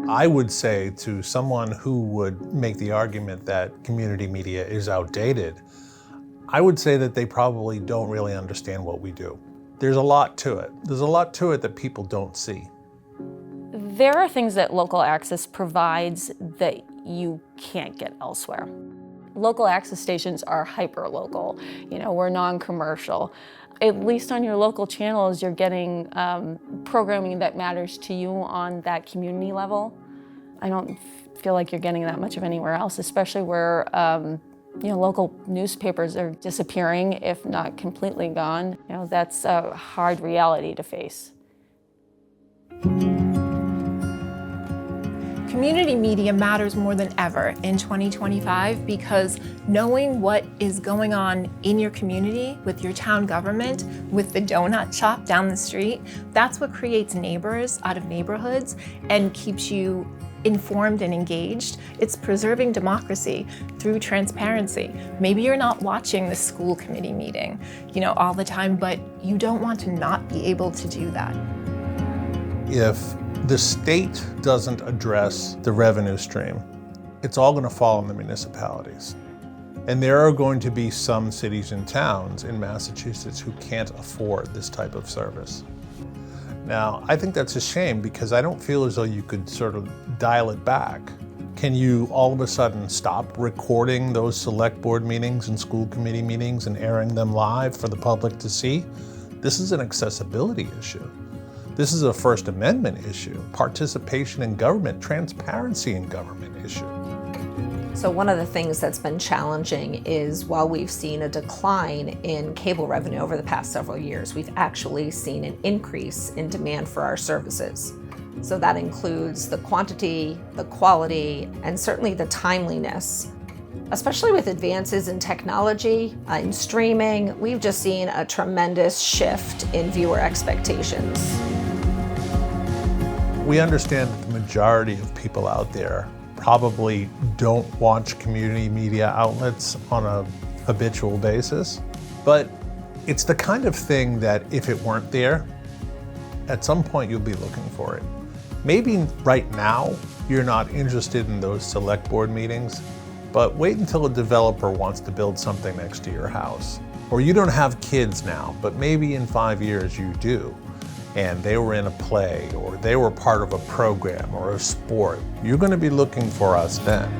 I would say to someone who would make the argument that community media is outdated, I would say that they probably don't really understand what we do. There's a lot to it. There's a lot to it that people don't see. There are things that local access provides that you can't get elsewhere. Local access stations are hyper-local. You know, we're non-commercial. At least on your local channels, you're getting programming that matters to you on that community level. I don't feel like you're getting that much of anywhere else, especially where you know, local newspapers are disappearing, if not completely gone. You know, that's a hard reality to face. Community media matters more than ever in 2025 because knowing what is going on in your community, with your town government, with the donut shop down the street, that's what creates neighbors out of neighborhoods and keeps you informed and engaged. It's preserving democracy through transparency. Maybe you're not watching the school committee meeting, you know, all the time, but you don't want to not be able to do that. If the state doesn't address the revenue stream, it's all going to fall on the municipalities. And there are going to be some cities and towns in Massachusetts who can't afford this type of service. Now, I think that's a shame because I don't feel as though you could sort of dial it back. Can you all of a sudden stop recording those select board meetings and school committee meetings and airing them live for the public to see? This is an accessibility issue. This is a First Amendment issue, participation in government, transparency in government issue. So one of the things that's been challenging is while we've seen a decline in cable revenue over the past several years, we've actually seen an increase in demand for our services. So that includes the quantity, the quality, and certainly the timeliness. Especially with advances in technology, in streaming, we've just seen a tremendous shift in viewer expectations. We understand that the majority of people out there probably don't watch community media outlets on a habitual basis, but it's the kind of thing that if it weren't there, at some point you'll be looking for it. Maybe right now you're not interested in those select board meetings, but wait until a developer wants to build something next to your house. Or you don't have kids now, but maybe in 5 years you do, and they were in a play, or they were part of a program or a sport. You're going to be looking for us then.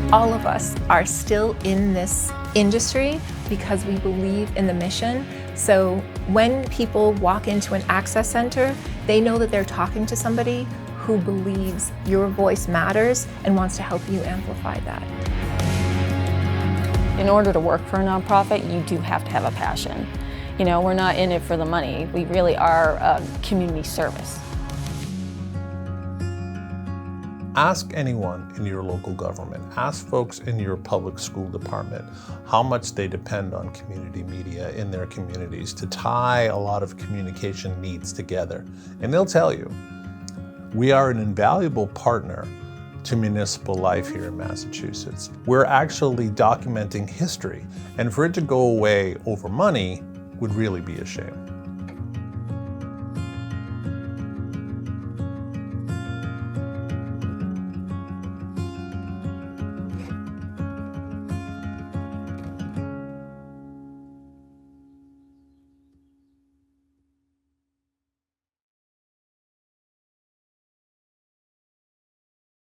All of us are still in this industry because we believe in the mission. So when people walk into an access center, they know that they're talking to somebody who believes your voice matters and wants to help you amplify that. In order to work for a nonprofit, you do have to have a passion. You know, we're not in it for the money. We really are a community service. Ask anyone in your local government, ask folks in your public school department how much they depend on community media in their communities to tie a lot of communication needs together. And they'll tell you, we are an invaluable partner to municipal life here in Massachusetts. We're actually documenting history, and for it to go away over money would really be a shame.